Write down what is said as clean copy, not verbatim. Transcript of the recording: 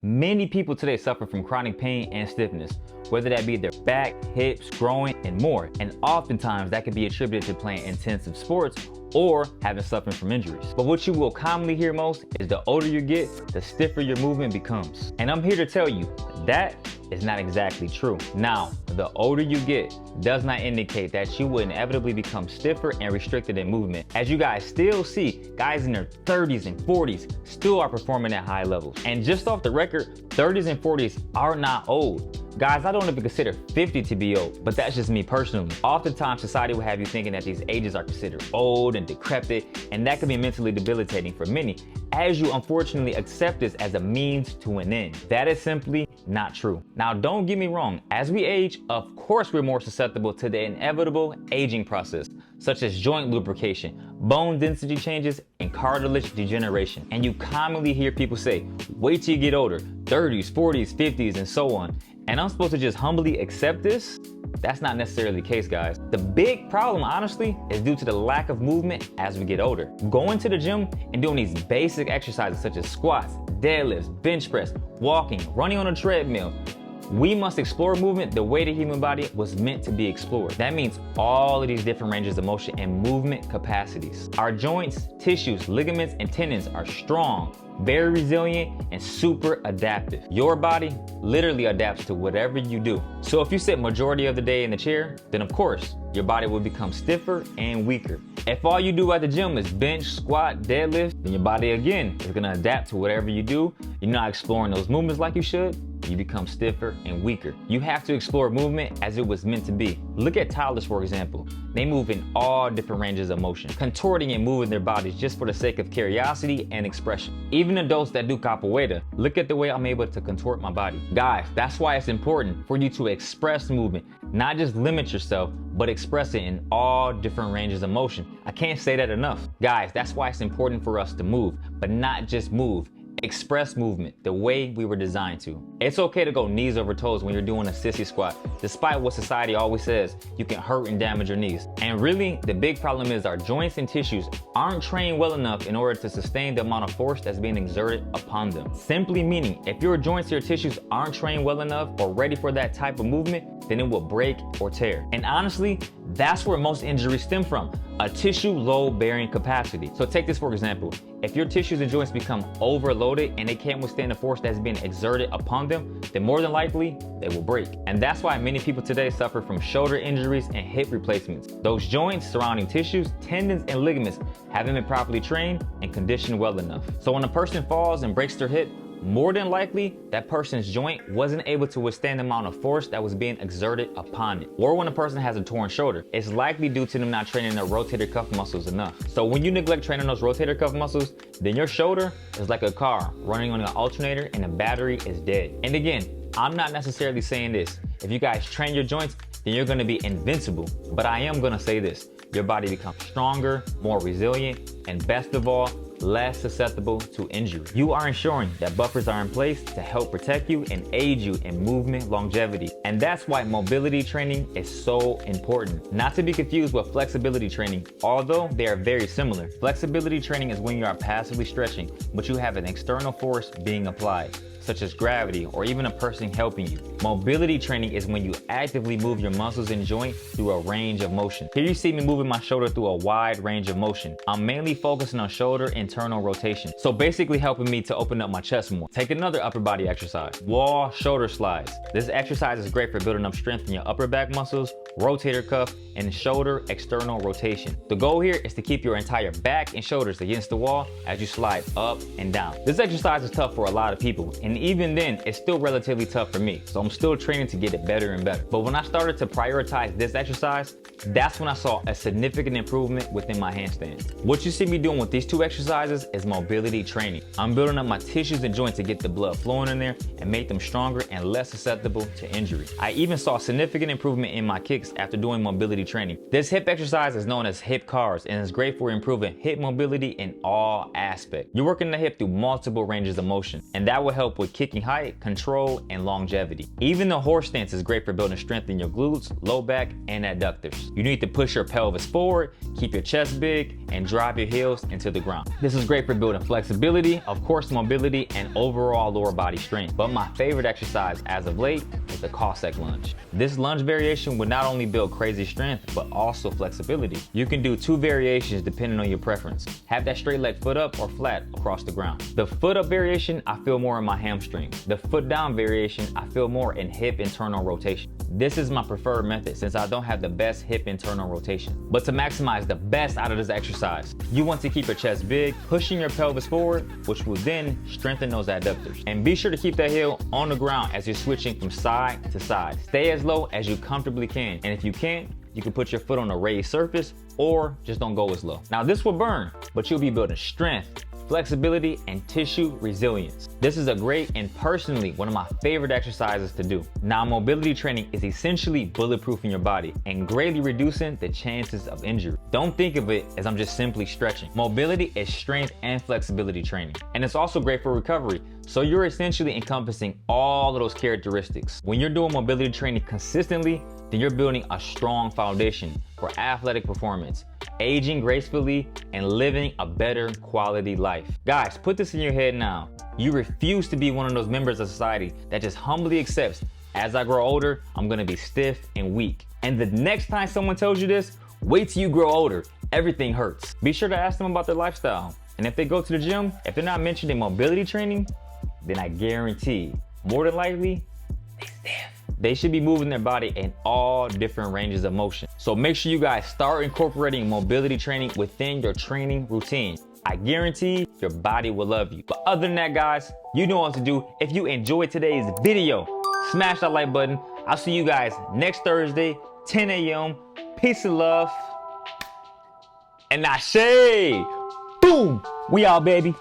Many people today suffer from chronic pain and stiffness, whether that be their back, hips, groin, and more. And oftentimes that can be attributed to playing intensive sports or having suffered from injuries. But what you will commonly hear most is the older you get, the stiffer your movement becomes. And I'm here to tell you that is not exactly true. Now, the older you get does not indicate that you will inevitably become stiffer and restricted in movement. As you guys still see, guys in their 30s and 40s still are performing at high levels. And just off the record, 30s and 40s are not old. Guys, I don't even consider 50 to be old, but that's just me personally. Oftentimes, society will have you thinking that these ages are considered old and decrepit, and that can be mentally debilitating for many, as you unfortunately accept this as a means to an end. That is simply not true. Now, don't get me wrong. As we age, of course, we're more susceptible to the inevitable aging process, such as joint lubrication, bone density changes, and cartilage degeneration. And you commonly hear people say, wait till you get older, 30s, 40s, 50s, and so on. And I'm supposed to just humbly accept this? That's not necessarily the case, guys. The big problem, honestly, is due to the lack of movement as we get older. Going to the gym and doing these basic exercises such as squats, deadlifts, bench press, walking, running on a treadmill, we must explore movement the way the human body was meant to be explored. That means all of these different ranges of motion and movement capacities. Our joints, tissues, ligaments, and tendons are strong, very resilient, and super adaptive. Your body literally adapts to whatever you do. So if you sit majority of the day in the chair, then of course, your body will become stiffer and weaker. If all you do at the gym is bench, squat, deadlift, then your body again is gonna adapt to whatever you do. You're not exploring those movements like you should, you become stiffer and weaker. You have to explore movement as it was meant to be. Look at toddlers, for example. They move in all different ranges of motion, contorting and moving their bodies just for the sake of curiosity and expression. Even adults that do capoeira, look at the way I'm able to contort my body. Guys, that's why it's important for you to express movement, not just limit yourself, but express it in all different ranges of motion. I can't say that enough. Guys, that's why it's important for us to move, but not just move. Express movement the way we were designed to. It's okay to go knees over toes when you're doing a sissy squat, despite what society always says, you can hurt and damage your knees. And really, the big problem is our joints and tissues aren't trained well enough in order to sustain the amount of force that's being exerted upon them. Simply meaning, if your joints or your tissues aren't trained well enough or ready for that type of movement, then it will break or tear. And honestly, that's where most injuries stem from, a tissue load bearing capacity. So take this for example. If your tissues and joints become overloaded and they can't withstand the force that's being exerted upon them, then more than likely, they will break. And that's why many people today suffer from shoulder injuries and hip replacements. Those joints, surrounding tissues, tendons, and ligaments haven't been properly trained and conditioned well enough. So when a person falls and breaks their hip, more than likely, that person's joint wasn't able to withstand the amount of force that was being exerted upon it. Or when a person has a torn shoulder, it's likely due to them not training their rotator cuff muscles enough. So when you neglect training those rotator cuff muscles, then your shoulder is like a car running on an alternator and the battery is dead. And again, I'm not necessarily saying this. If you guys train your joints, then you're gonna be invincible. But I am gonna say this, your body becomes stronger, more resilient, and best of all, less susceptible to injury. You are ensuring that buffers are in place to help protect you and aid you in movement longevity. And that's why mobility training is so important. Not to be confused with flexibility training, although they are very similar. Flexibility training is when you are passively stretching, but you have an external force being applied, such as gravity or even a person helping you. Mobility training is when you actively move your muscles and joints through a range of motion. Here you see me moving my shoulder through a wide range of motion. I'm mainly focusing on shoulder internal rotation. So basically helping me to open up my chest more. Take another upper body exercise, wall shoulder slides. This exercise is great for building up strength in your upper back muscles, rotator cuff, and shoulder external rotation. The goal here is to keep your entire back and shoulders against the wall as you slide up and down. This exercise is tough for a lot of people, and even then, it's still relatively tough for me. So I'm still training to get it better and better. But when I started to prioritize this exercise, that's when I saw a significant improvement within my handstands. What you see me doing with these two exercises is mobility training. I'm building up my tissues and joints to get the blood flowing in there and make them stronger and less susceptible to injury. I even saw significant improvement in my kick headaches after doing mobility training. This hip exercise is known as hip cars and is great for improving hip mobility in all aspects. You're working the hip through multiple ranges of motion, and that will help with kicking height, control, and longevity. Even the horse stance is great for building strength in your glutes, low back, and adductors. You need to push your pelvis forward, keep your chest big, and drive your heels into the ground. This is great for building flexibility, of course mobility, and overall lower body strength. But my favorite exercise as of late is the Cossack lunge. This lunge variation would not only build crazy strength, but also flexibility. You can do 2 variations depending on your preference. Have that straight leg foot up or flat across the ground. The foot up variation, I feel more in my hamstring. The foot down variation, I feel more in hip internal rotation. This is my preferred method since I don't have the best hip internal rotation. But to maximize the best out of this exercise, you want to keep your chest big, pushing your pelvis forward, which will then strengthen those adductors. And be sure to keep that heel on the ground as you're switching from side to side. Stay as low as you comfortably can. And if you can't, you can put your foot on a raised surface or just don't go as low. Now this will burn, but you'll be building strength, flexibility, and tissue resilience. This is a great and personally one of my favorite exercises to do. Now mobility training is essentially bulletproofing your body and greatly reducing the chances of injury. Don't think of it as I'm just simply stretching. Mobility is strength and flexibility training. And it's also great for recovery. So you're essentially encompassing all of those characteristics. When you're doing mobility training consistently, then you're building a strong foundation for athletic performance, aging gracefully, and living a better quality life. Guys, put this in your head now. You refuse to be one of those members of society that just humbly accepts, as I grow older, I'm gonna be stiff and weak. And the next time someone tells you this, wait till you grow older. Everything hurts. Be sure to ask them about their lifestyle. And if they go to the gym, if they're not mentioning mobility training, then I guarantee, more than likely, they stiff. They should be moving their body in all different ranges of motion. So make sure you guys start incorporating mobility training within your training routine. I guarantee your body will love you. But other than that, guys, you know what to do. If you enjoyed today's video, smash that like button. I'll see you guys next Thursday, 10 a.m. Peace and love. And I say, boom, we out, baby.